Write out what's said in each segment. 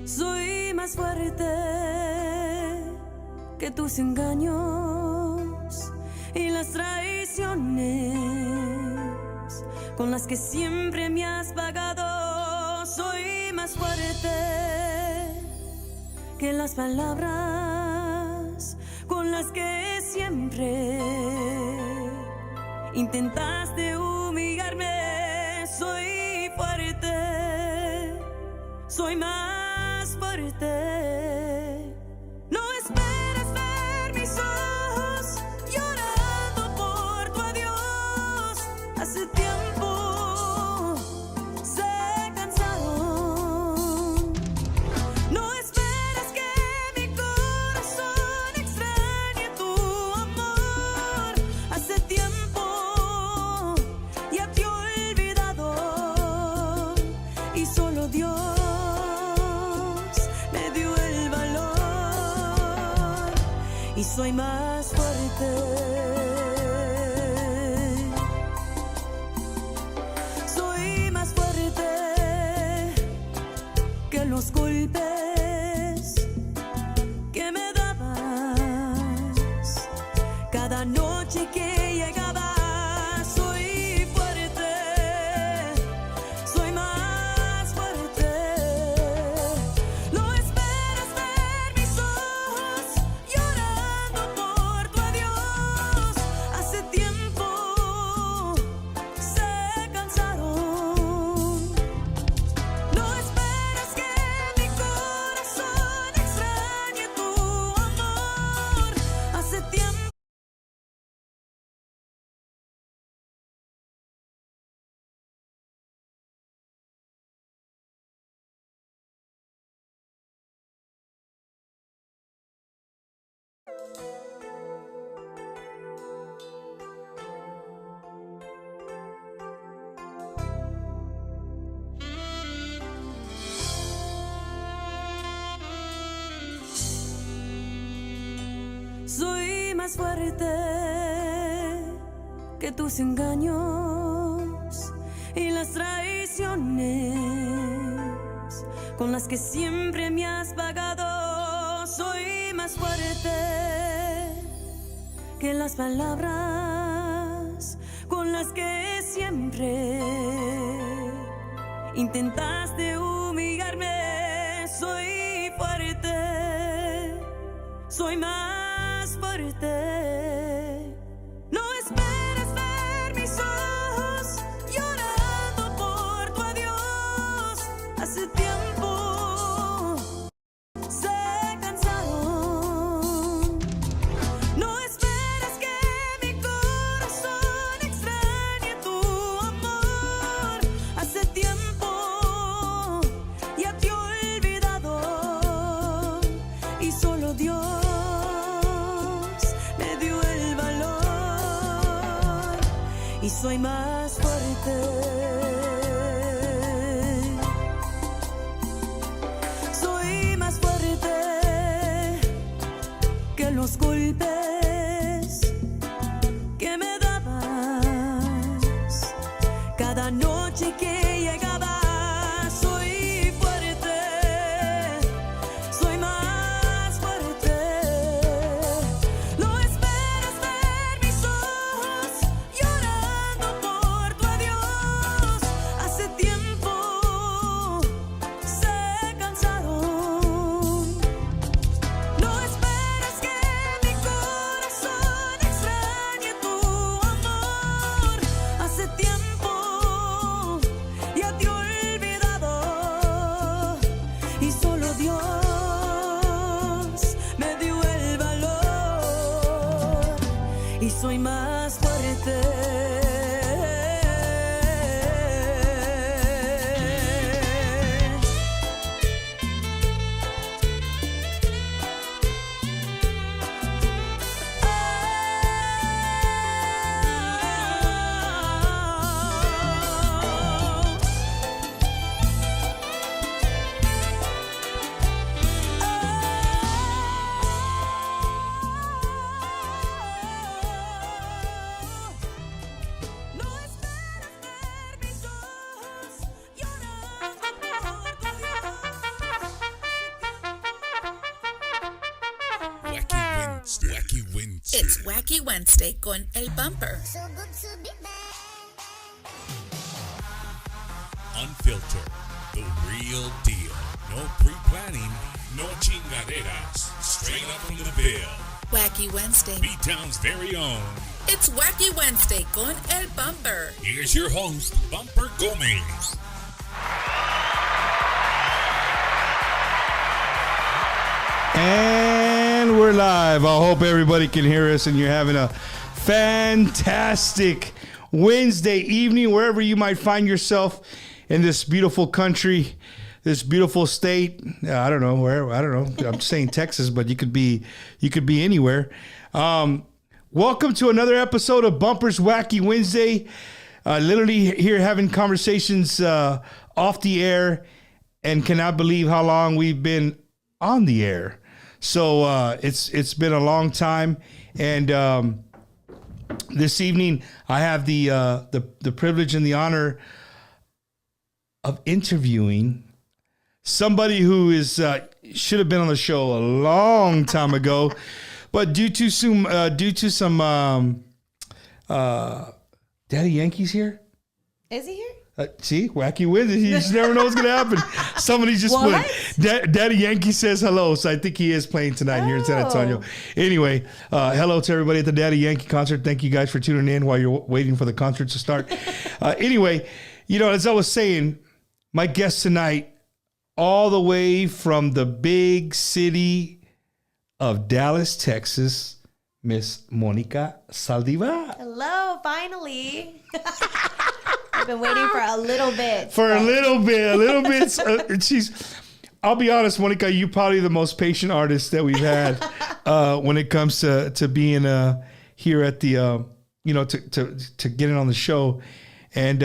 Soy más fuerte que tus engaños y las traiciones con las que siempre me has pagado. Soy más fuerte que las palabras con las que siempre intentaste humillarme. Soy fuerte, soy más fuerte. No esperes ver mis ojos llorando por tu adiós. Hace tiempo se cansaron. No esperes que mi corazón extrañe tu amor. Hace tiempo ya te he olvidado y solo Dios y soy más fuerte. Soy más fuerte que los golpes que me dabas cada noche que llegabas. Soy fuerte, soy más fuerte. No esperes ver mis ojos llorando por tu adiós. Hace tiempo se cansaron. No esperes que mi corazón extrañe tu amor. Hace tiempo. Soy más fuerte que tus engaños y las traiciones con las que siempre me has pagado. Soy más fuerte que las palabras con las que siempre intentaste humillarme. Soy fuerte, soy más fuerte. No esperes ver mis ojos llorando por tu adiós. Hace tiempo se cansaron. No esperes que mi corazón extrañe tu amor. Hace tiempo ya te he olvidado y solo Dios y soy más fuerte. Soy más fuerte que los golpes que me dabas cada noche que llegabas. Soy fuerte, soy más fuerte. No esperes ver mis ojos llorando por tu adiós. Hace tiempo se cansaron. No esperes que mi corazón extrañe tu amor. Hace tiempo ya te he olvidado y solo Dios me dio el valor y soy más fuerte. Wednesday. Wacky Wednesday. It's Wacky Wednesday con El Bumper. Unfiltered. The real deal. No pre-planning. No chingaderas. Straight up from the bill. Wacky Wednesday. B-Town's very own. It's Wacky Wednesday con El Bumper. Here's your host, Bumper Gomez. And we're live. I hope everybody can hear us and you're having a fantastic Wednesday evening, wherever you might find yourself in this beautiful country, this beautiful state. I don't know where. I don't know. I'm saying Texas, but you could be anywhere. Welcome to another episode of Bumper's Wacky Wednesday. Literally here having conversations off the air, and cannot believe how long we've been on the air. So it's been a long time, and this evening I have the privilege and the honor of interviewing somebody who is should have been on the show a long time ago, but due to some Daddy Yankee's here. Is he here? See, Wacky Wednesday. You just never know what's going to happen. Somebody just put Daddy Yankee says hello. So I think he is playing tonight here in San Antonio. Anyway, hello to everybody at the Daddy Yankee concert. Thank you guys for tuning in while you're waiting for the concert to start. Anyway, as I was saying, my guest tonight, all the way from the big city of Dallas, Texas, Miss Monica Saldivar. Hello, finally. I've been waiting for a little bit. A little bit. I'll be honest, Monica, you're probably the most patient artist that we've had when it comes to being here at the, to getting on the show. And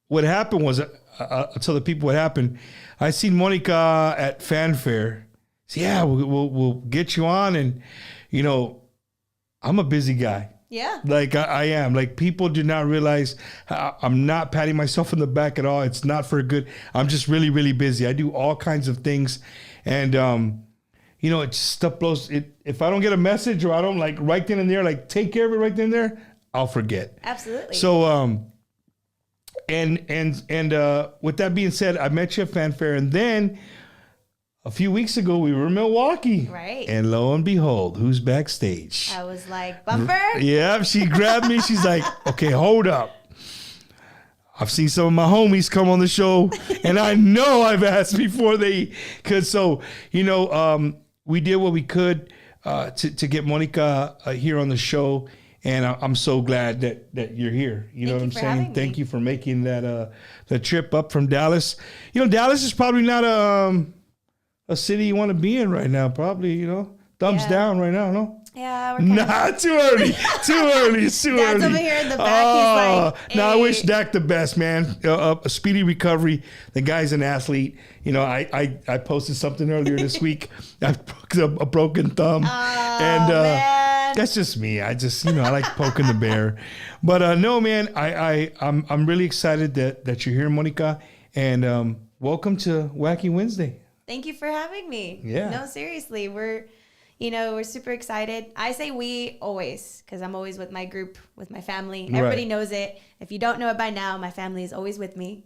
what happened was, I'll tell the people what happened. I seen Monica at Fanfare. So yeah, we'll get you on. And, I'm a busy guy. Yeah. Like I am. Like, people do not realize I'm not patting myself on the back at all. It's not for good. I'm just really, really busy. I do all kinds of things. And, it just stuff blows. If I don't get a message or I don't right then and there, take care of it right then and there, I'll forget. Absolutely. So, and with that being said, I met you at Fanfare, and then a few weeks ago, we were in Milwaukee. Right. And lo and behold, who's backstage? I was like, Bumper? Yeah, she grabbed me. She's like, okay, hold up. I've seen some of my homies come on the show, and I know I've asked before they could. So, we did what we could to get Monica here on the show, and I'm so glad that you're here. You know what I'm saying? Thank you for making that the trip up from Dallas. Dallas is probably not a city you want to be in right now, probably, thumbs down right now, no? Yeah, we're too early. It's too Dad's early. over here in the back. He's like, hey. No, I wish Dak the best, man. A speedy recovery. The guy's an athlete. I posted something earlier this week. I broke a broken thumb. Man. That's just me. I just, I like poking the bear. But no, man, I'm really excited that you're here, Monica. And welcome to Wacky Wednesday. Thank you for having me. Yeah. No, seriously. We're super excited. I say we always, because I'm always with my group, with my family. Everybody knows it. If you don't know it by now, my family is always with me.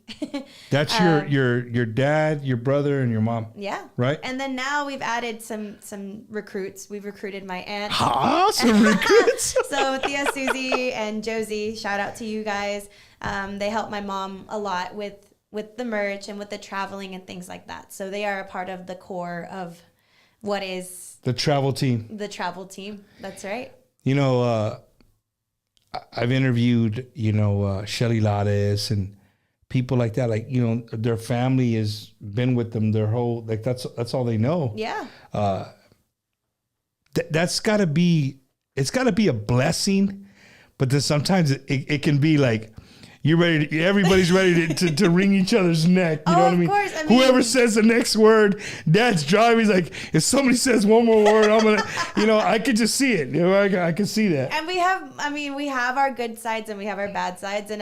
That's your dad, your brother, and your mom. Yeah. Right? And then now we've added some recruits. We've recruited my aunt. Some recruits? So Thea, Susie, and Josie, shout out to you guys. They help my mom a lot with the merch and with the traveling and things like that. So they are a part of the core of what is the travel team. The travel team. That's right. I've interviewed, Shelly Lades and people like that. Their family has been with them their whole, that's all they know. Yeah. That's gotta be, it's gotta be a blessing, but then sometimes it can be like, everybody's ready to wring each other's neck. You know what I mean? Of course. Whoever says the next word, Dad's driving. He's like, if somebody says one more word, I'm going to, I could just see it. I can see that. And we have our good sides and we have our bad sides. And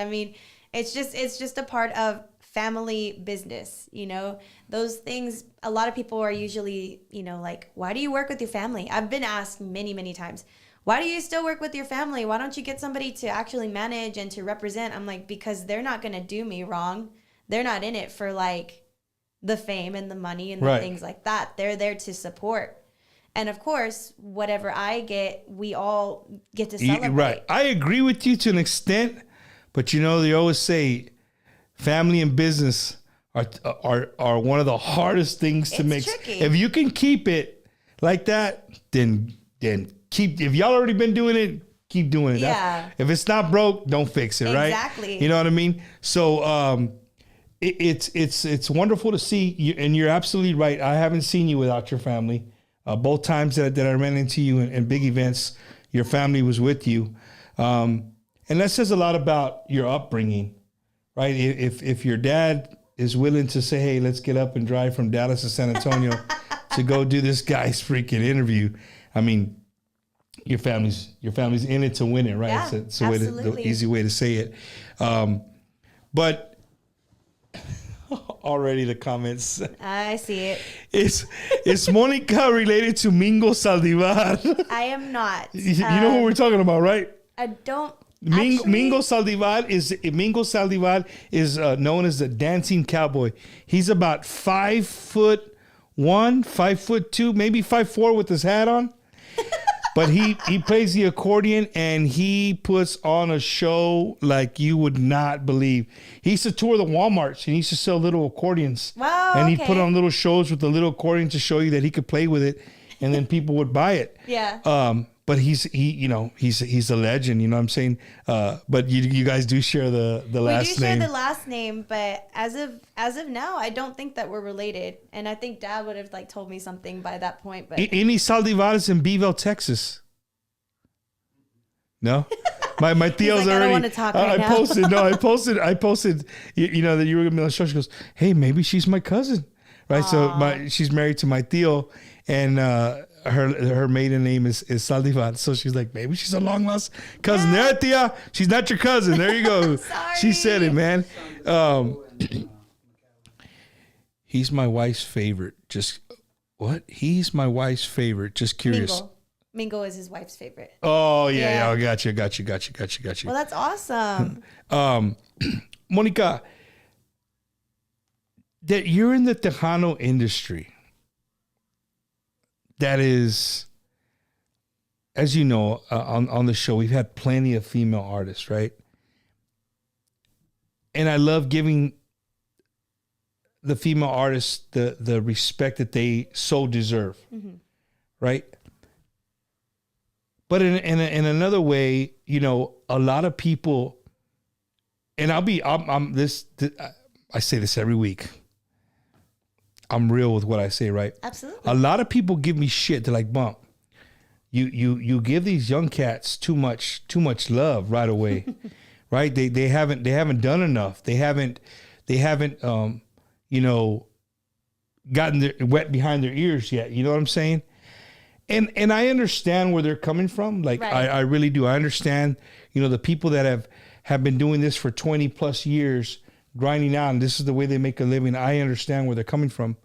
it's just a part of family business, you know, those things, a lot of people are usually, you know, like, why do you work with your family? I've been asked many, many times, why do you still work with your family? Why don't you get somebody to actually manage and to represent? I'm like, because they're not going to do me wrong. They're not in it for like the fame and the money and the things like that. They're there to support. And of course, whatever I get, we all get to celebrate. Right. I agree with you to an extent, but you know, they always say family and business are one of the hardest things to mix. Tricky. If you can keep it like that, then keep. If y'all already been doing it, keep doing it. Yeah. If it's not broke, don't fix it. Right. Exactly. You know what I mean? So it's wonderful to see you, and you're absolutely right. I haven't seen you without your family. Both times that I ran into you in big events, your family was with you. And that says a lot about your upbringing, right? If your dad is willing to say, hey, let's get up and drive from Dallas to San Antonio to go do this guy's freaking interview. I mean, your family's in it to win it, right? Yeah, it's a way the easy way to say it. But already the comments. I see it. Is Monica related to Mingo Saldivar? I am not. You know what we're talking about, right? I don't. Mingo Saldivar is known as the dancing cowboy. He's about 5'1", 5'2", maybe 5'4" with his hat on. But he plays the accordion and he puts on a show like you would not believe. He used to tour the Walmarts and he used to sell little accordions. Wow, and he'd okay. put on little shows with the little accordion to show you that he could play with it, and then people would buy it. Yeah. But he's a legend, you know what I'm saying? But you guys do share the last name. We do share the last name, but as of now, I don't think that we're related. And I think Dad would have like told me something by that point. But Any Saldivares in Beeville, Texas? No? My Theo's like, I already. don't wanna talk right now. I posted. You know that you were gonna be on the show. She goes, "Hey, maybe she's my cousin, right?" Aww. So she's married to my Theo, and her maiden name is Saldivar. So she's like, maybe she's a long lost cousin. Yeah. There, Tia. She's not your cousin. There you go. Sorry. She said it, man. He's my wife's favorite. Just what? He's my wife's favorite. Just curious. Mingo is his wife's favorite. Oh yeah. Yeah. Got you. Well, that's awesome. Monica, that you're in the Tejano industry. That is, as you know, on the show, we've had plenty of female artists, right? And I love giving the female artists the respect that they so deserve, right? But in another way, you know, a lot of people, and I say this every week. I'm real with what I say, right? Absolutely. A lot of people give me shit. They're like, Bump, you give these young cats too much love right away, right? They haven't done enough. They haven't you know, gotten their wet behind their ears yet. You know what I'm saying? And I understand where they're coming from. Like right. I really do. I understand, you know, the people that have been doing this for 20 plus years, grinding out, and this is the way they make a living. I understand where they're coming from.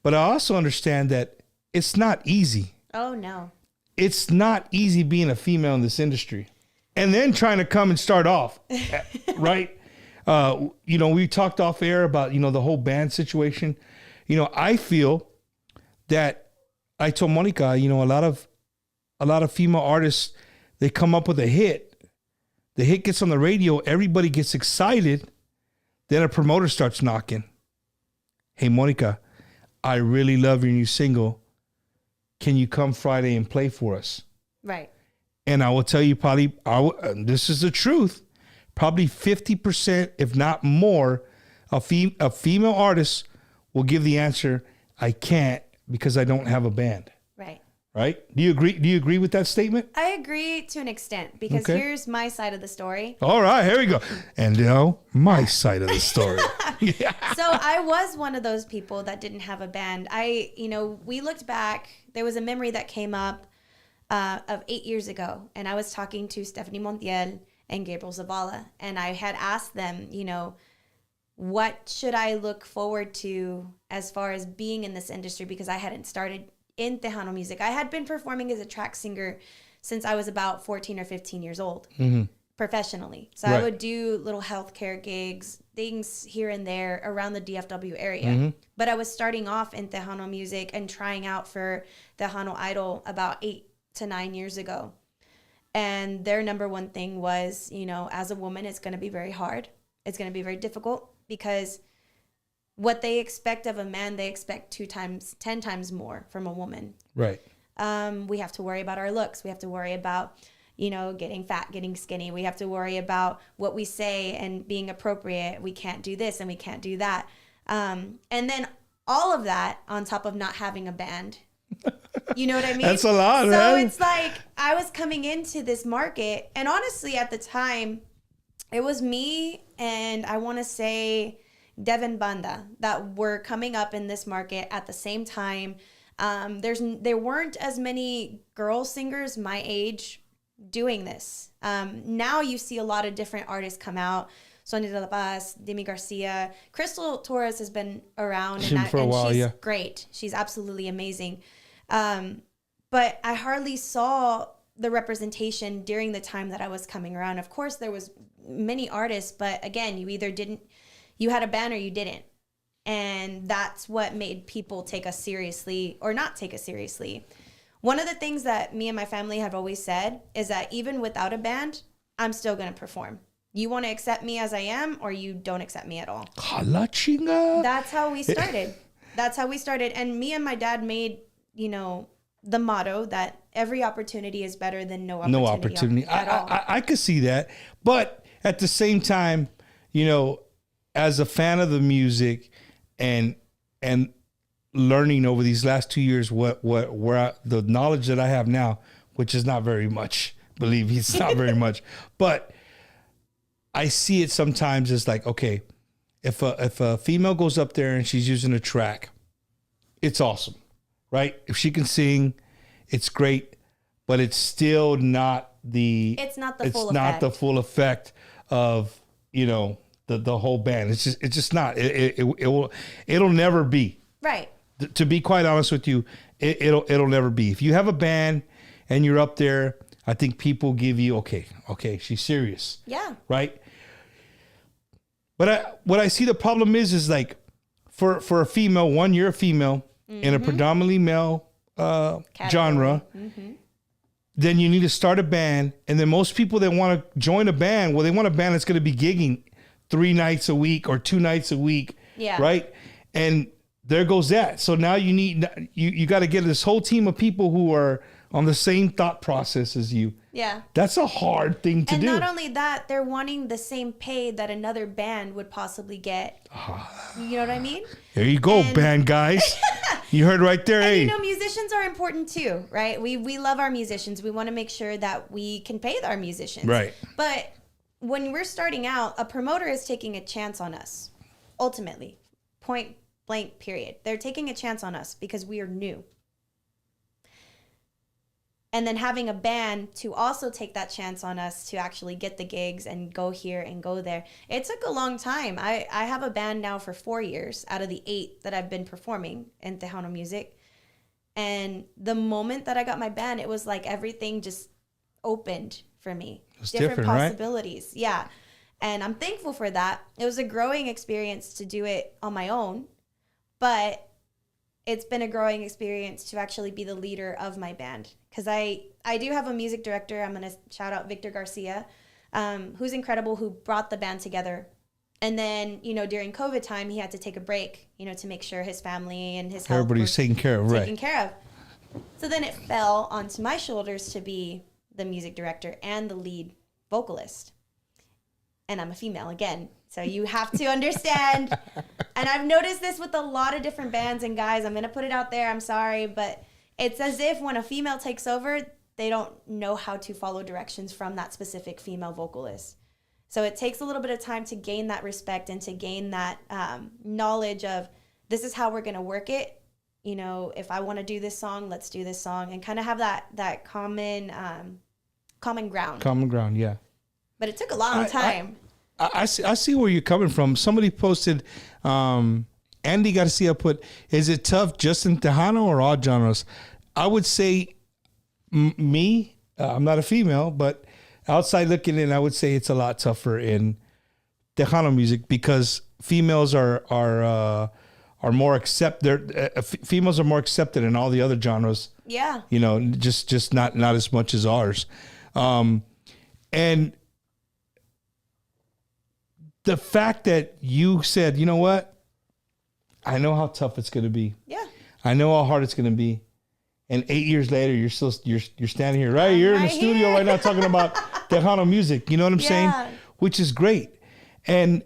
But I also understand that it's not easy. Oh, no. It's not easy being a female in this industry. And then trying to come and start off, right? You know, we talked off air about, you know, the whole band situation. You know, I feel that I told Monica, you know, a lot of female artists, they come up with a hit. The hit gets on the radio, everybody gets excited. Then a promoter starts knocking. Hey, Monica, I really love your new single. Can you come Friday and play for us? Right. And I will tell you, probably, this is the truth, probably 50%, if not more, of female artists will give the answer, I can't because I don't have a band. Right. Right? Do you agree with that statement? I agree to an extent because Okay. here's my side of the story. All right, here we go. And now, my side of the story. Yeah. So I was one of those people that didn't have a band. We looked back. There was a memory that came up of 8 years ago, and I was talking to Stephanie Montiel and Gabriel Zavala, and I had asked them, you know, what should I look forward to as far as being in this industry, because I hadn't started in Tejano music. I had been performing as a track singer since I was about 14 or 15 years old, professionally. So I would do little healthcare gigs, things here and there around the DFW area. But I was starting off in Tejano music and trying out for Tejano Idol about 8 to 9 years ago. And their number one thing was, you know, as a woman, it's going to be very hard. It's going to be very difficult, because what they expect of a man, they expect 10 times more from a woman. Right. We have to worry about our looks. We have to worry about, you know, getting fat, getting skinny. We have to worry about what we say and being appropriate. We can't do this and we can't do that. And then all of that on top of not having a band. You know what I mean? That's a lot, so man. So it's like I was coming into this market, and honestly, at the time, it was me and I want to say Devin Banda that were coming up in this market at the same time. There weren't as many girl singers my age doing this. Now you see a lot of different artists come out. Sonia de la Paz, Demi Garcia, Crystal Torres has been around and she's great. She's absolutely amazing. But I hardly saw the representation during the time that I was coming around. Of course, there was many artists, but again, you had a band or you didn't. And that's what made people take us seriously or not take us seriously. One of the things that me and my family have always said is that even without a band, I'm still going to perform. You want to accept me as I am, or you don't accept me at all. That's how we started. That's how we started. And me and my dad made, you know, the motto that every opportunity is better than no opportunity. At all. I could see that. But at the same time, you know, as a fan of the music and learning over these last 2 years the knowledge that I have now, which is not very much, believe me, it's not very much. But I see it sometimes as like, okay, if a female goes up there and she's using a track, it's awesome, right? If she can sing, it's great, but it's still not the full effect of, you know, the whole band. It's just not. It'll never be. Right. To be quite honest with you, it'll never be. If you have a band and you're up there, I think people give you okay, she's serious. Yeah. Right. But what I see the problem is like for a female, you're a female in a predominantly male genre. Then you need to start a band, and then most people that want to join a band, well, they want a band that's going to be gigging 3 nights a week or 2 nights a week. Yeah. Right. And there goes that. So now you got to get this whole team of people who are on the same thought process as you. Yeah. That's a hard thing to do. And not only that, they're wanting the same pay that another band would possibly get. You know what I mean? There you go, band guys. You heard right there. Hey, you know, musicians are important too, right? We love our musicians. We want to make sure that we can pay our musicians. Right. But when we're starting out, a promoter is taking a chance on us. Ultimately, point blank, period. They're taking a chance on us because we are new. And then having a band to also take that chance on us to actually get the gigs and go here and go there. It took a long time. I have a band now for 4 years out of the 8 that I've been performing in Tejano music. And the moment that I got my band, it was like everything just opened for me. It's different right? possibilities. Yeah. And I'm thankful for that. It was a growing experience to do it on my own, but it's been a growing experience to actually be the leader of my band. Because I do have a music director. I'm going to shout out Victor Garcia, who's incredible, who brought the band together. And then, you know, during COVID time, he had to take a break, you know, to make sure his family and his health everybody's taken care of, right? So then it fell onto my shoulders to be the music director and the lead vocalist. And I'm a female again. So you have to understand. And I've noticed this with a lot of different bands and guys. I'm going to put it out there. I'm sorry. But it's as if when a female takes over, they don't know how to follow directions from that specific female vocalist. So it takes a little bit of time to gain that respect and to gain that knowledge of this is how we're going to work it. You know, if I want to do this song, let's do this song, and kind of have that common ground. Common ground, yeah. But it took a long time. I see where you're coming from. Somebody posted, Andy Garcia put, is it tough just in Tejano or all genres? I would say me, I'm not a female, but outside looking in, I would say it's a lot tougher in Tejano music because females are more females are more accepted in all the other genres. Yeah. You know, just not as much as ours. And the fact that you said, you know what? I know how tough it's going to be. Yeah. I know how hard it's going to be. And 8 years later, you're standing here, right? You're in the studio right now talking about Tejano music. You know what I'm saying? Which is great. And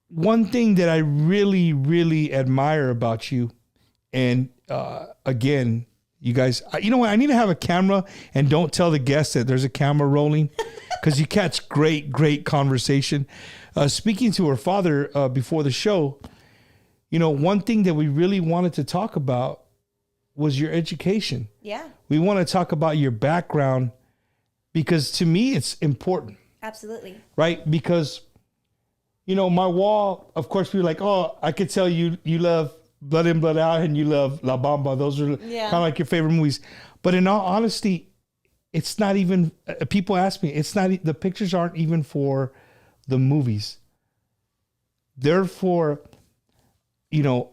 one thing that I really, really admire about you, and again, you guys, you know what? I need to have a camera and don't tell the guests that there's a camera rolling because you catch great conversation. Speaking to her father before the show, you know, one thing that we really wanted to talk about was your education. Yeah. We want to talk about your background because to me it's important. Absolutely. Right? Because, you know, my wall, of course, we were like, oh, I could tell you love Blood In, Blood Out and you love La Bamba. Those are kind of like your favorite movies. But in all honesty, it's not even, people ask me, it's not, the pictures aren't even for the movies. They're for, you know,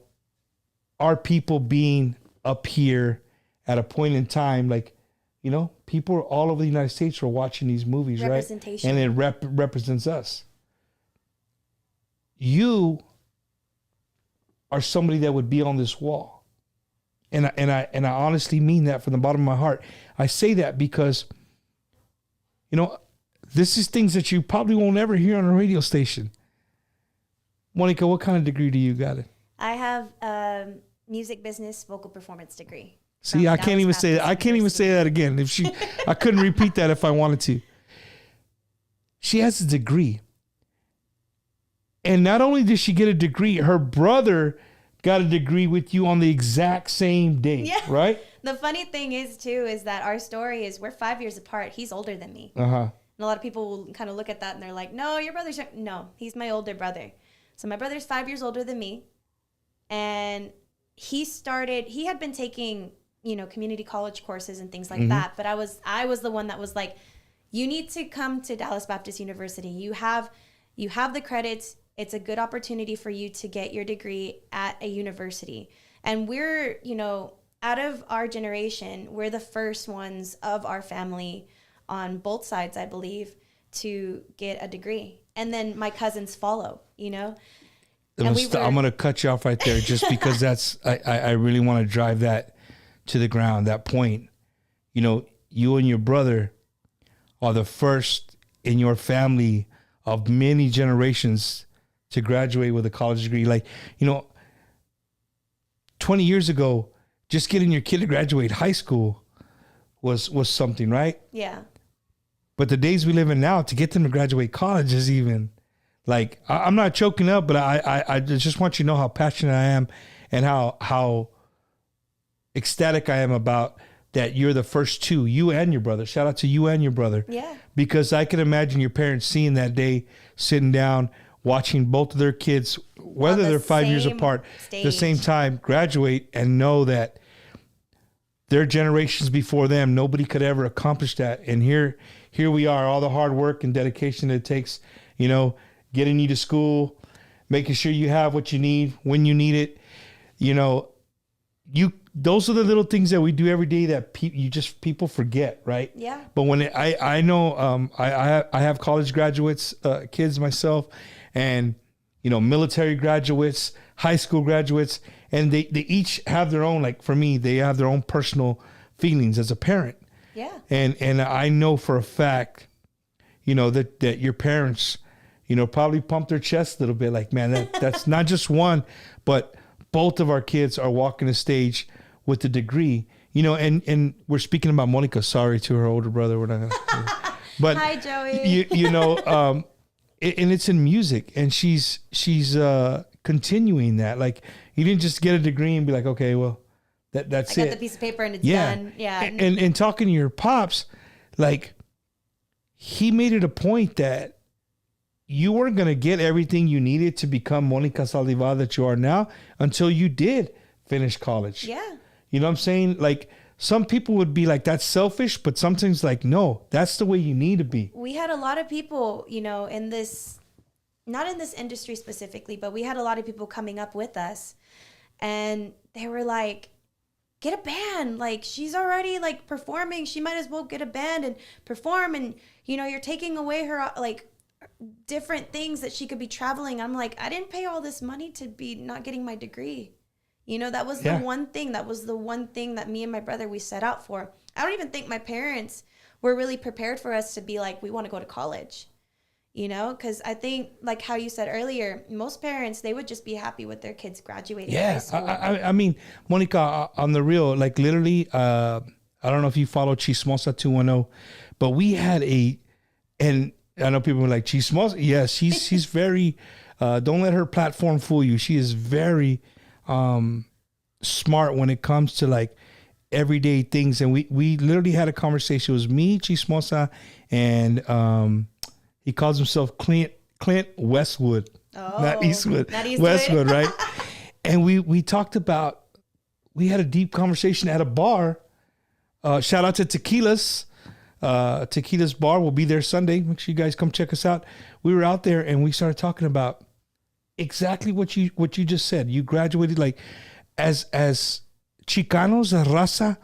our people being up here at a point in time, like, you know, people all over the United States are watching these movies, right? Representation. And it represents us. You are somebody that would be on this wall. And I honestly mean that from the bottom of my heart. I say that because, you know, this is things that you probably won't ever hear on a radio station. Monica, what kind of degree do you got? I have a music business vocal performance degree. See, I can't even say that. I can't even say that again. I couldn't repeat that if I wanted to. She has a degree. And not only did she get a degree, her brother got a degree with you on the exact same day, right? The funny thing is, too, is that our story is we're 5 years apart. He's older than me. Uh-huh. And a lot of people will kind of look at that and they're like, no, your brother's... No, he's my older brother. So my brother's 5 years older than me. And he had been taking, you know, community college courses and things like that. But I was the one that was like, you need to come to Dallas Baptist University. You have the credits. It's a good opportunity for you to get your degree at a university. And we're, you know, out of our generation, we're the first ones of our family on both sides, I believe, to get a degree. And then my cousins follow, you know. I'm going to cut you off right there just because I really want to drive that to the ground, that point. You know, you and your brother are the first in your family of many generations to graduate with a college degree. Like, you know, 20 years ago, just getting your kid to graduate high school was something, right? Yeah. But the days we live in now, to get them to graduate college is even... Like, I'm not choking up, but I just want you to know how passionate I am and how ecstatic I am about that you're the first two, you and your brother. Shout out to you and your brother. Yeah. Because I can imagine your parents seeing that day, sitting down, watching both of their kids, whether they're 5 years apart, the same time, graduate and know that their generations before them, nobody could ever accomplish that. And here we are, all the hard work and dedication it takes, you know, getting you to school, making sure you have what you need when you need it. You know, those are the little things that we do every day that people forget, right? Yeah. But when I know I have college graduates, kids myself, and you know, military graduates, high school graduates, and they each have their own, like for me, they have their own personal feelings as a parent. Yeah. And I know for a fact, you know, that your parents, you know, probably pump their chest a little bit like, man, that's not just one, but both of our kids are walking the stage with a degree, you know, and we're speaking about Monica, sorry to her older brother. We're not gonna, but hi, Joey. You know, and it's in music and she's continuing that. Like you didn't just get a degree and be like, okay, well that's it. I got the piece of paper and it's done. Yeah. And talking to your pops, like he made it a point that you weren't going to get everything you needed to become Monica Saldivar that you are now until you did finish college. Yeah. You know what I'm saying? Like, some people would be like, that's selfish, but sometimes like, no, that's the way you need to be. We had a lot of people, you know, in this, not in this industry specifically, but we had a lot of people coming up with us, and they were like, get a band. Like, she's already like performing. She might as well get a band and perform. And, you know, you're taking away her like different things that she could be traveling. I'm like, I didn't pay all this money to be not getting my degree. You know, that was the one thing. That was the one thing that me and my brother, we set out for. I don't even think my parents were really prepared for us to be like, we want to go to college. You know, because I think, like how you said earlier, most parents, they would just be happy with their kids graduating high school. I mean, Monica, on the real, like literally, I don't know if you follow Chismosa 210, but we had and I know people are like, Chismosa? Yeah, she's very, don't let her platform fool you. She is very smart when it comes to like everyday things. And we literally had a conversation. It was me, Chismosa, and he calls himself Clint Westwood, not Eastwood, Westwood, right? And we talked about, we had a deep conversation at a bar. Shout out to Tequila's Bar. We'll be there Sunday. Make sure you guys come check us out. We were out there and we started talking about exactly what you just said. You graduated, like, as Chicanos, raza,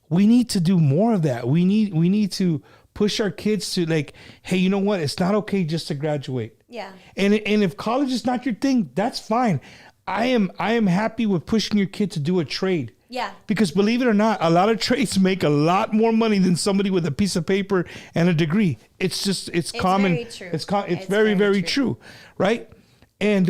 we need to do more of that. We need to push our kids to, like, hey, you know what? It's not okay just to graduate. Yeah. And if college is not your thing, that's fine. I am happy with pushing your kid to do a trade. Yeah. Because believe it or not, a lot of trades make a lot more money than somebody with a piece of paper and a degree. It's common. Very true. It's very, very true. Right? And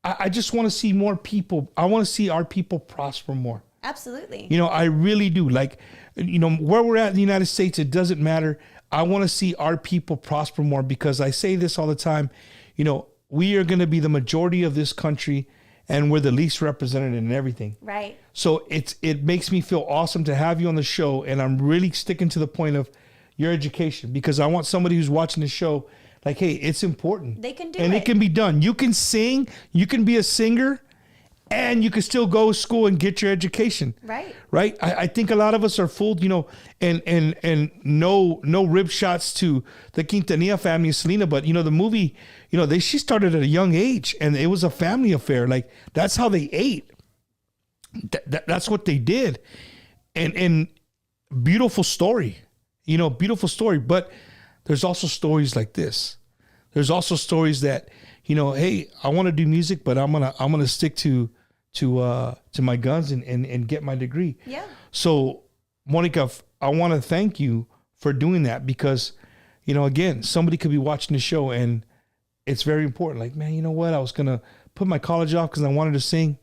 I just want to see more people. I want to see our people prosper more. Absolutely. You know, I really do. Like, you know, where we're at in the United States, it doesn't matter. I want to see our people prosper more, because I say this all the time. You know, we are going to be the majority of this country, and we're the least represented in everything. Right. So it makes me feel awesome to have you on the show, and I'm really sticking to the point of your education, because I want somebody who's watching the show, like, hey, it's important. They can do and it can be done. You can sing, you can be a singer, and you can still go to school and get your education. Right. Right. I think a lot of us are fooled, you know, and no rib shots to the Quintanilla family and Selena, but, you know, the movie, you know, she started at a young age, and it was a family affair. Like, that's how they ate. That's what they did. And beautiful story, you know, beautiful story. But there's also stories like this. There's also stories that, you know, hey, I want to do music, but I'm gonna stick to my guns and get my degree. Yeah. So, Monica, I want to thank you for doing that, because, you know, again, somebody could be watching the show and it's very important. Like, man, you know what? I was gonna put my college off because I wanted to sing.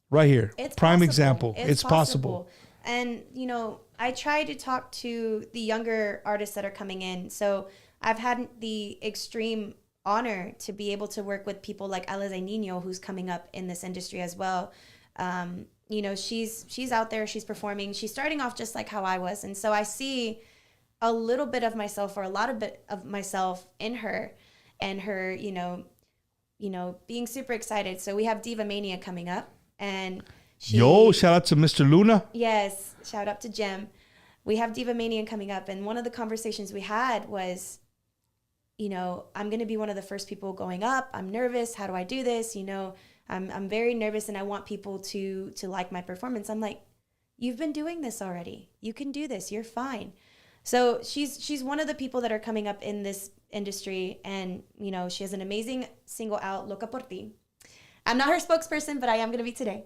Right here, it's prime possible. Example. It's possible. And, you know, I try to talk to the younger artists that are coming in. So I've had the extreme honor to be able to work with people like Alize Nino, who's coming up in this industry as well. You know, she's out there, she's performing, she's starting off just like how I was. And so I see a little bit of myself, or a lot of bit of myself in her, and her, you know, being super excited. So we have Diva Mania coming up. And shout out to Mr. Luna. Yes, shout out to Jim. We have Diva Mania coming up, and one of the conversations we had was, you know, I'm going to be one of the first people going up. I'm nervous. How do I do this? You know, I'm very nervous, and I want people to like my performance. I'm like, you've been doing this already. You can do this. You're fine. So she's one of the people that are coming up in this industry, and, you know, she has an amazing single out, Loca por ti. I'm not her spokesperson, but I am going to be today.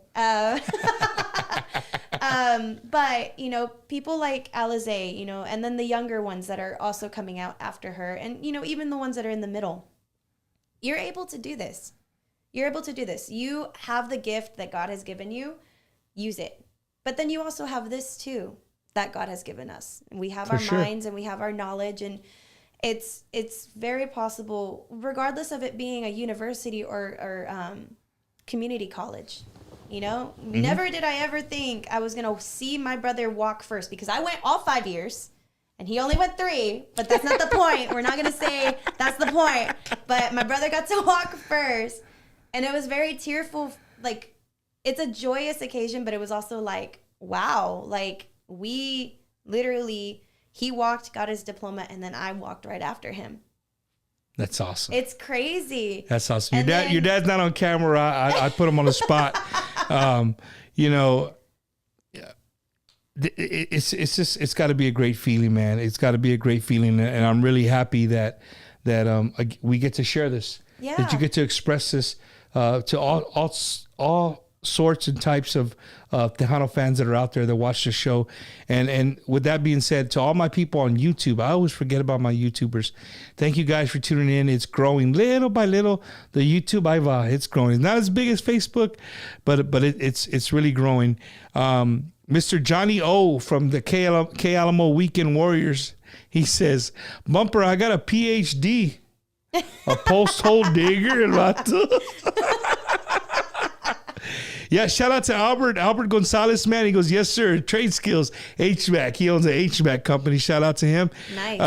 But, you know, people like Alize, you know, and then the younger ones that are also coming out after her, and, you know, even the ones that are in the middle. You're able to do this. You're able to do this. You have the gift that God has given you. Use it. But then you also have this too that God has given us. We have our minds, and we have our knowledge, and it's very possible, regardless of it being a university or community college. You know, never did I ever think I was going to see my brother walk first, because I went all 5 years and he only went 3, but that's not the point. We're not going to say that's the point. But my brother got to walk first, and it was very tearful. Like, it's a joyous occasion, but it was also like, wow, like we literally, he walked, got his diploma, and then I walked right after him. That's awesome. It's crazy. That's awesome. Your And dad, then- your dad's not on camera. I put him on the spot. You know, it's got to be a great feeling, man. It's got to be a great feeling, and I'm really happy that we get to share this. Yeah. That you get to express this to all sorts and types of Tejano fans that are out there that watch the show. And with that being said, to all my people on YouTube, I always forget about my YouTubers. Thank you guys for tuning in. It's growing little by little. The YouTube it's growing. It's not as big as Facebook, but it's really growing. Mr. Johnny O from the K Alamo Weekend Warriors, he says, Bumper, I got a PhD. A post-hole digger, el vato. Yeah, shout out to Albert Gonzalez, man. He goes, yes, sir. Trade skills, HVAC. He owns an HVAC company. Shout out to him. Nice.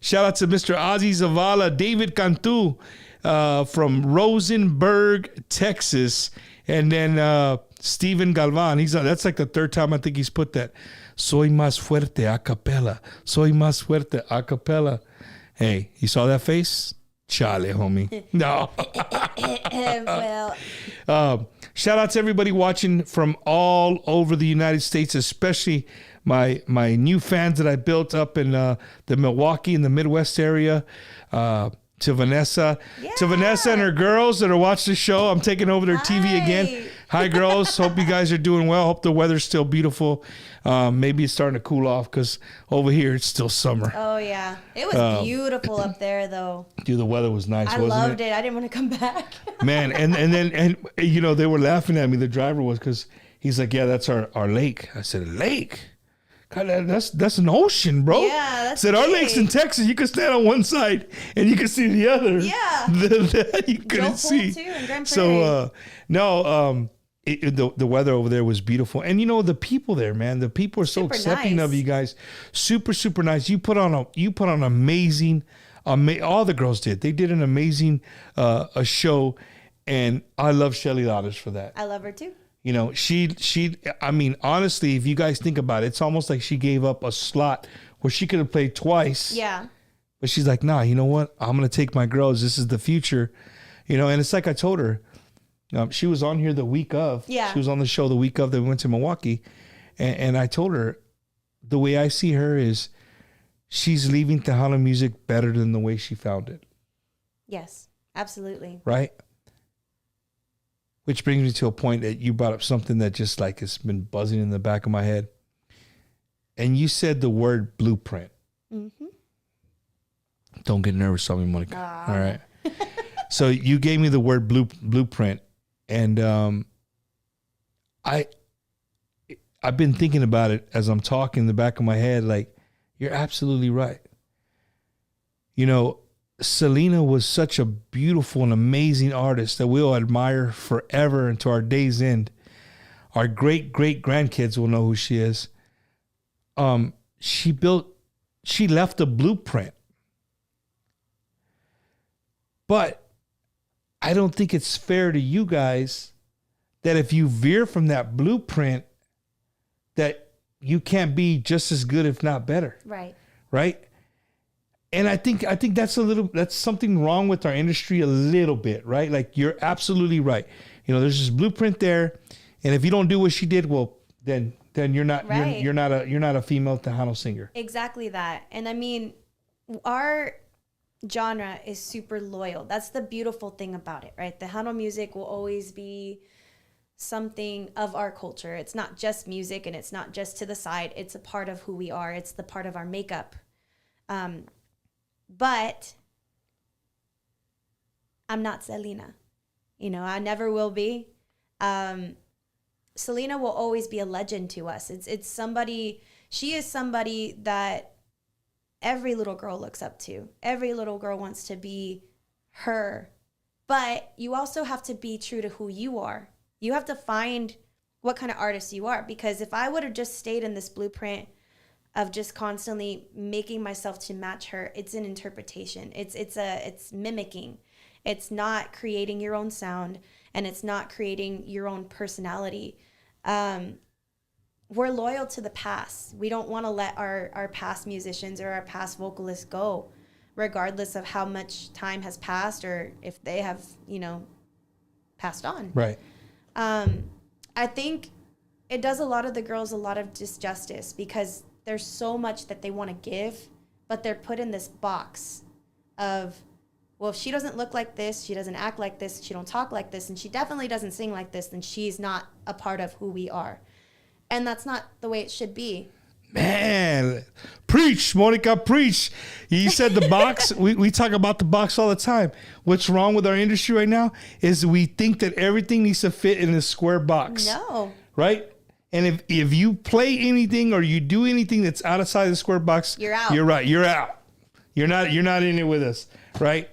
Shout out to Mr. Ozzy Zavala, David Cantu from Rosenberg, Texas. And then Steven Galvan. That's like the third time I think he's put that. Soy más fuerte a capella. Soy más fuerte a capella. Hey, you saw that face? Chale, homie. No. Well, Shout out to everybody watching from all over the United States, especially my new fans that I built up in the Milwaukee and the Midwest area. To Vanessa. To Vanessa and her girls that are watching the show. I'm taking over their TV again. Hi, girls. Hope you guys are doing well. Hope the weather's still beautiful. Maybe it's starting to cool off because over here it's still summer. oh yeah, it was beautiful up there though. Dude, the weather was nice, I wasn't loved it. I didn't want to come back. Man, and you know, they were laughing at me, the driver was, because he's like, yeah, that's our lake. I said, lake? God, that's an ocean, bro. Yeah, that's said our big. lake's in Texas. You can stand on one side and you can see the other. Yeah. You couldn't Pool, see. too, in Grand So the weather over there was beautiful, and you know, the people there, man. The people are so Super accepting nice. of you guys. Super nice. You put on amazing. All the girls did. They did an amazing a show, and I love Shelly Lauders for that. I love her too. You know, I mean, honestly, if you guys think about it, it's almost like she gave up a slot where she could have played twice. Yeah. But she's like, nah, you know what? I'm going to take my girls. This is the future. You know, and it's like I told her, she was on here the week of. Yeah. She was on the show the week of that we went to Milwaukee. And I told her, the way I see her is she's leaving Tejano music better than the way she found it. Yes, absolutely. Right? Which brings me to a point that you brought up something that just like has been buzzing in the back of my head. And you said the word blueprint. Mm-hmm. Don't get nervous on me, Monica. All right. So you gave me the word blueprint. And I've been thinking about it as I'm talking in the back of my head. Like, you're absolutely right. You know, Selena was such a beautiful and amazing artist that we'll admire forever until our day's end. Our great grandkids will know who she is. She left a blueprint. But I don't think it's fair to you guys that if you veer from that blueprint, that you can't be just as good, if not better. Right. Right? And I think that's something wrong with our industry a little bit, right? Like, you're absolutely right. You know, there's this blueprint there, and if you don't do what she did, well, then you're not Right. you're not a female Tejano singer. Exactly that. And I mean, our genre is super loyal. That's the beautiful thing about it, right? Tejano music will always be something of our culture. It's not just music, and it's not just to the side. It's a part of who we are. It's the part of our makeup. But I'm not Selena. You know, I never will be. Selena will always be a legend to us. It's somebody, she is somebody that every little girl looks up to. Every little girl wants to be her. But you also have to be true to who you are. You have to find what kind of artist you are. Because if I would have just stayed in this blueprint of just constantly making myself to match her, it's an interpretation. It's mimicking. It's not creating your own sound, and it's not creating your own personality. We're loyal to the past. We don't want to let our past musicians or our past vocalists go, regardless of how much time has passed or if they have, passed on. Right. I think it does a lot of the girls a lot of disjustice because there's so much that they want to give, but they're put in this box of, well, if she doesn't look like this, she doesn't act like this, she don't talk like this, and she definitely doesn't sing like this, then she's not a part of who we are. And that's not the way it should be. Man, preach, Monica, preach. You said the box. we talk about the box all the time. What's wrong with our industry right now is we think that everything needs to fit in a square box. No. Right? And if you play anything or you do anything that's outside the square box, You're out. You're right. You're out. You're not in it with us. Right?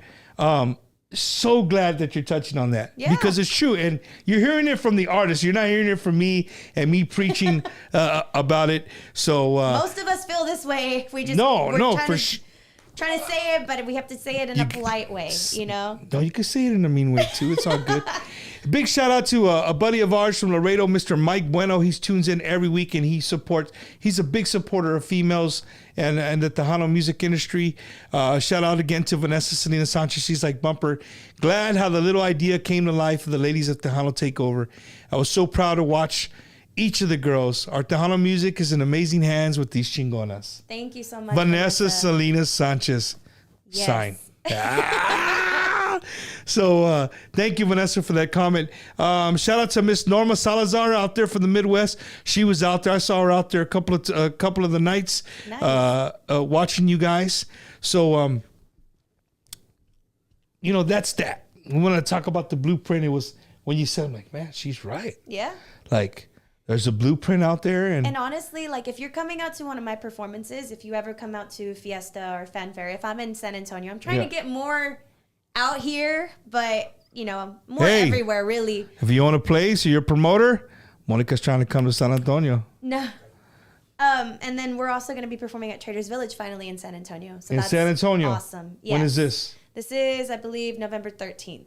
So glad that you're touching on that because it's true. And you're hearing it from the artist. You're not hearing it from me and me preaching about it. So most of us feel this way. We just trying to say it, but we have to say it in a polite way, No, you can say it in a mean way too. It's all good. Big shout out to a buddy of ours from Laredo, Mr. Mike Bueno. He tunes in every week and he's a big supporter of females and the Tejano music industry. Shout out again to Vanessa Selena Sanchez. She's like, Bumper, glad how the little idea came to life of the ladies at Tejano Takeover. I was so proud to watch each of the girls. Our Tejano music is in amazing hands with these chingonas. Thank you so much, Vanessa Selena Sanchez. Yes. Sign. So thank you, Vanessa, for that comment. Shout out to Miss Norma Salazar out there from the Midwest. She was out there. I saw her out there a couple of the nights. Nice. Watching you guys. So that's that. We want to talk about the blueprint. It was when you said, I'm like, man, she's right. Yeah. Like, there's a blueprint out there. And honestly, like, if you're coming out to one of my performances, if you ever come out to Fiesta or Fanfare, if I'm in San Antonio, I'm trying to get more out here, but, more everywhere, really. If you own a place or you're a promoter, Monica's trying to come to San Antonio. No. And then we're also going to be performing at Traders Village finally in San Antonio. So that's San Antonio. Awesome. Yes. When is this? This is, I believe, November 13th.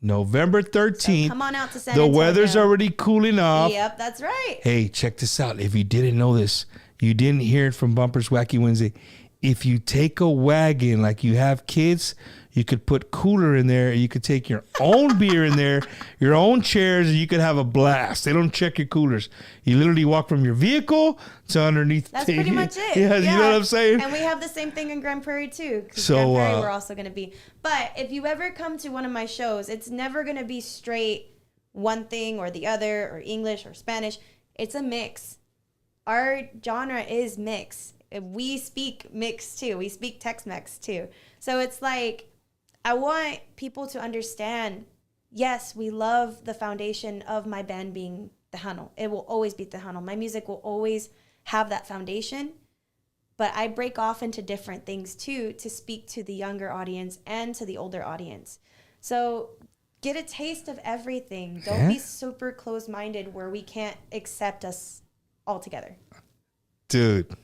November 13th. So come on out to San Antonio. The weather's already cooling off. Yep, that's right. Hey, check this out. If you didn't know this, you didn't hear it from Bumper's Wacky Wednesday. If you take a wagon like you have kids, you could put cooler in there. You could take your own beer in there, your own chairs, and you could have a blast. They don't check your coolers. You literally walk from your vehicle to underneath. That's pretty much it. Yeah, you know what I'm saying? And we have the same thing in Grand Prairie too. So Grand Prairie we're also going to be. But if you ever come to one of my shows, it's never going to be straight one thing or the other or English or Spanish. It's a mix. Our genre is mix. We speak mix too. We speak Tex-Mex too. So it's like, I want people to understand, yes, we love the foundation of my band being Tejano. It will always be Tejano. My music will always have that foundation, but I break off into different things too to speak to the younger audience and to the older audience. So get a taste of everything. Don't be super closed-minded where we can't accept us all together. Dude.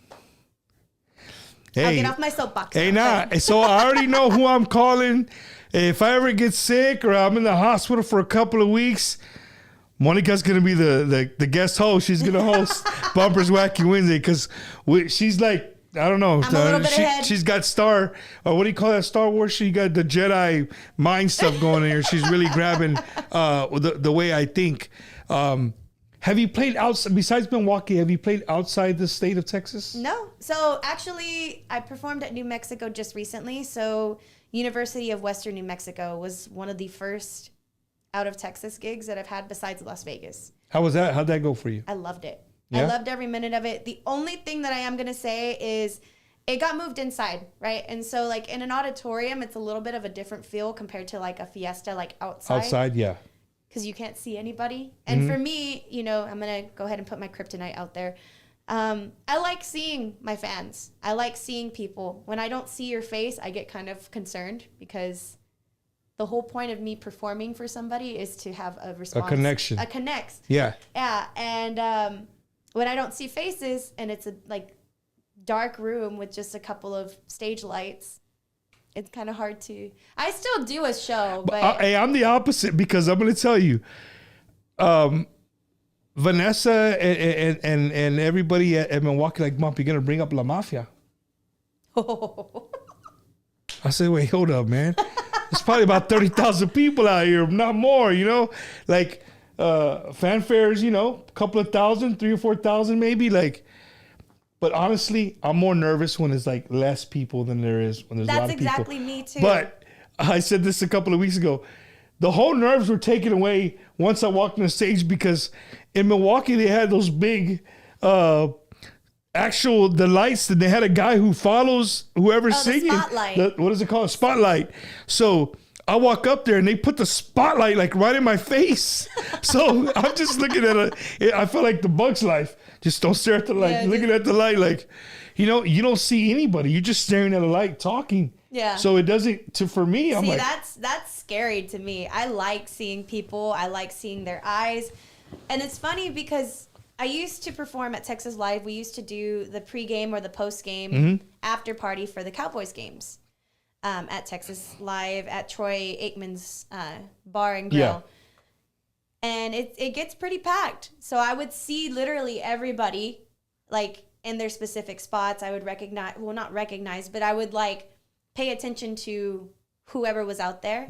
Hey, I'll get off my soapbox. Hey, so I already know who I'm calling. If I ever get sick or I'm in the hospital for a couple of weeks, Monica's going to be the guest host. She's going to host Bumper's Wacky Wednesday because she's like, I don't know. I'm a little bit ahead. She's got what do you call that, Star Wars? She got the Jedi mind stuff going in here. She's really grabbing the way I think. Have you played outside, besides Milwaukee, have you played outside the state of Texas? No. So actually, I performed at New Mexico just recently. So University of Western New Mexico was one of the first out of Texas gigs that I've had besides Las Vegas. How was that? How'd that go for you? I loved it. Yeah? I loved every minute of it. The only thing that I am going to say is it got moved inside, right? And so like in an auditorium, it's a little bit of a different feel compared to like a fiesta, like outside. Outside, yeah. Because you can't see anybody. And for me, I'm going to go ahead and put my kryptonite out there. I like seeing my fans. I like seeing people. When I don't see your face, I get kind of concerned because the whole point of me performing for somebody is to have a response. A connection. A connect. Yeah. Yeah. And when I don't see faces and it's a like dark room with just a couple of stage lights, it's kind of hard to. I still do a show, but Hey, I'm the opposite because I'm going to tell you, Vanessa and everybody at Milwaukee, like, Mom, you're going to bring up La Mafia. I said, wait, hold up, man. There's probably about 30,000 people out here, not more, you know? Like, fanfares, you know, a couple of thousand, 3,000 or 4,000 maybe, like. But honestly, I'm more nervous when it's like less people than there is when there's a lot of people. That's exactly me too. But I said this a couple of weeks ago. The whole nerves were taken away once I walked on the stage because in Milwaukee they had those big the lights, and they had a guy who follows whoever's singing. Spotlight. What is it called? Spotlight. So I walk up there and they put the spotlight like right in my face. So I'm just looking at I felt like the Bug's Life. Just don't stare at the light. Looking at the light like, you know, you don't see anybody. You're just staring at a light talking. Yeah. So it doesn't, for me, I'm like. That's scary to me. I like seeing people. I like seeing their eyes. And it's funny because I used to perform at Texas Live. We used to do the pregame or the postgame after party for the Cowboys games at Texas Live at Troy Aikman's Bar and Grill. Yeah. And it gets pretty packed. So I would see literally everybody like in their specific spots. I would not recognize, but I would like pay attention to whoever was out there.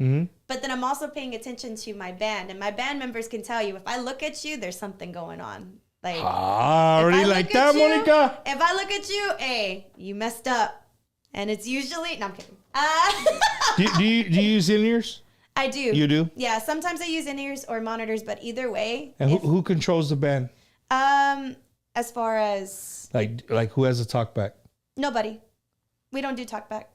But then I'm also paying attention to my band. And my band members can tell you, if I look at you, there's something going on. Like, already like that, Monica? If I look at you, hey, you messed up. And it's usually, no, I'm kidding. Do you use in-ears? I do. You do? Yeah, sometimes I use in-ears or monitors, but either way. And who controls the band? As far as like who has a talkback? Nobody. We don't do talkback.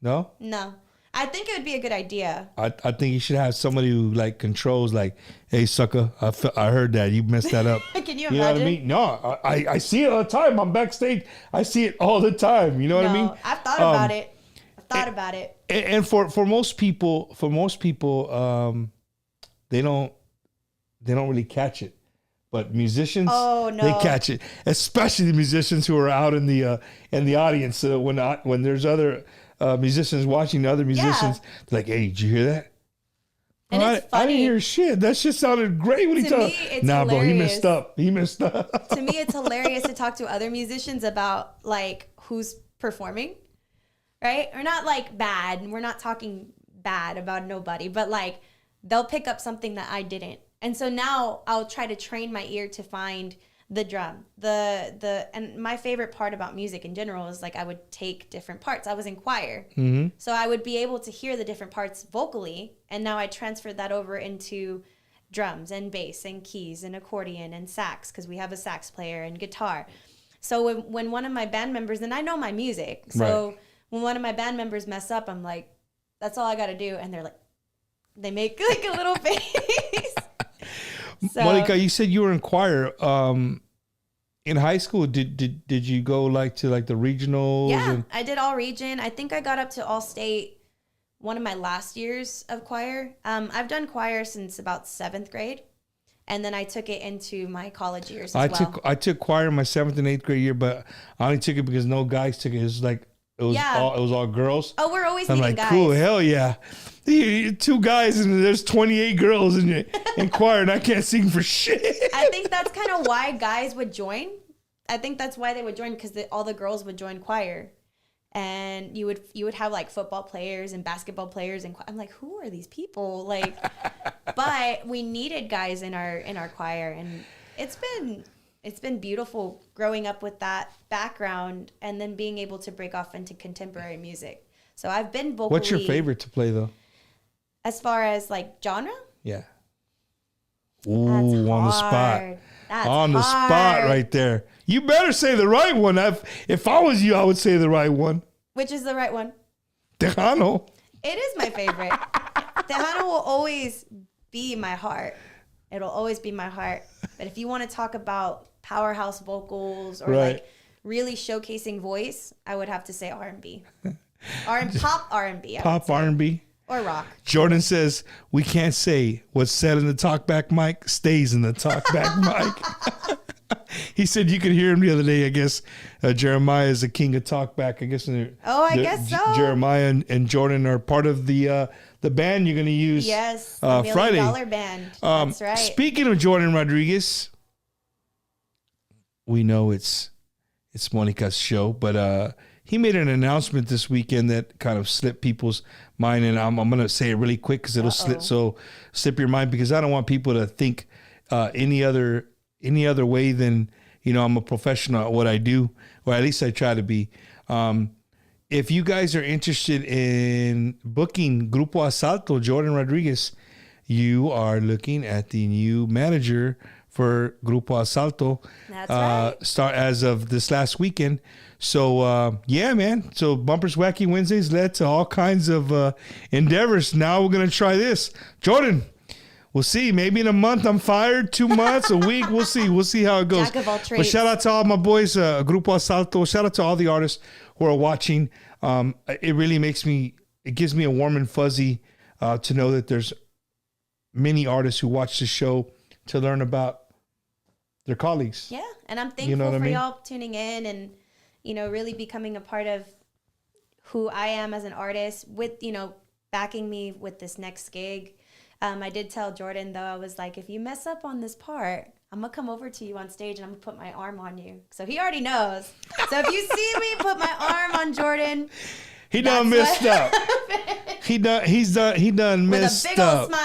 No? No. I think it would be a good idea. I think you should have somebody who like controls, like, hey, sucker, I heard that. You messed that up. Can you imagine? You know what I mean? No, I see it all the time. I'm backstage. I see it all the time. You know what I mean? I've thought about it. About it. And for most people, they don't really catch it. But musicians, they catch it. Especially the musicians who are out in the audience. So when there's other musicians watching other musicians, they're like, "Hey, did you hear that?" And it's funny. I didn't hear shit. That shit sounded great when he told me. Nah, bro, he messed up. He messed up. To me, it's hilarious to talk to other musicians about like who's performing, right? Or not like bad. We're not talking bad about nobody, but like they'll pick up something that I didn't. And so now I'll try to train my ear to find the drum, and my favorite part about music in general is like I would take different parts. I was in choir, so I would be able to hear the different parts vocally, and now I transferred that over into drums and bass and keys and accordion and sax because we have a sax player and guitar. So when one of my band members, and I know my music, so when one of my band members mess up, I'm like, that's all I got to do, and they're like, they make like a little face. So, Monica, you said you were in choir. In high school, did you go like to like the regionals? Yeah, I did all region. I think I got up to all state one of my last years of choir. I've done choir since about 7th grade, and then I took it into my college years as well. I took choir in my 7th and 8th grade year, but I only took it because no guys took it. It was like it was all girls. Oh, we're always I'm needing like, guys. cool, hell yeah. 2 guys and there's 28 girls in choir and I can't sing for shit. I think that's kind of why guys would join. I think that's why they would join because all the girls would join choir, and you would have like football players and basketball players and I'm like, who are these people? Like, but we needed guys in our choir, and it's been beautiful growing up with that background and then being able to break off into contemporary music. So I've been vocally. What's your favorite to play though? As far as like genre? Yeah. Ooh, on the spot. That's on the hard. spot right there. You better say the right one. If I was you, I would say the right one. Which is the right one? Tejano. It is my favorite. Tejano will always be my heart. It'll always be my heart. But if you want to talk about powerhouse vocals or like really showcasing voice, I would have to say R&B. Pop R&B. Pop R&B. Or rock. Jordan says, we can't say what's said in the talkback mic stays in the talkback mic. He said you could hear him the other day. I guess Jeremiah is the king of talkback. I guess. I guess so. Jeremiah and Jordan are part of the band you're going to use. Yes, the $1 Friday. Million Band. That's right. Speaking of Jordan Rodriguez, we know it's Monica's show, but he made an announcement this weekend that kind of slipped people's mind, and I'm going to say it really quick because it'll slip your mind, because I don't want people to think any other way than, I'm a professional at what I do, or at least I try to be. If you guys are interested in booking Grupo Asalto, Jordan Rodriguez, you are looking at the new manager for Grupo Asalto. That's right. Start as of this last weekend. So, yeah, man. So Bumpers Wacky Wednesdays led to all kinds of endeavors. Now we're going to try this. Jordan, we'll see. Maybe in a month I'm fired, 2 months, a week. We'll see. We'll see how it goes. Jack of all But trades. shout out to all my boys, Grupo Asalto. Shout out to all the artists who are watching. It really gives me a warm and fuzzy to know that there's many artists who watch the show to learn about their colleagues. Yeah, and I'm thankful what I for mean? y'all tuning in and, really becoming a part of who I am as an artist with, backing me with this next gig. I did tell Jordan, though, I was like, if you mess up on this part, I'm going to come over to you on stage and I'm going to put my arm on you. So he already knows. So if you see me put my arm on Jordan, he done messed up. He done messed with a big old up. smile.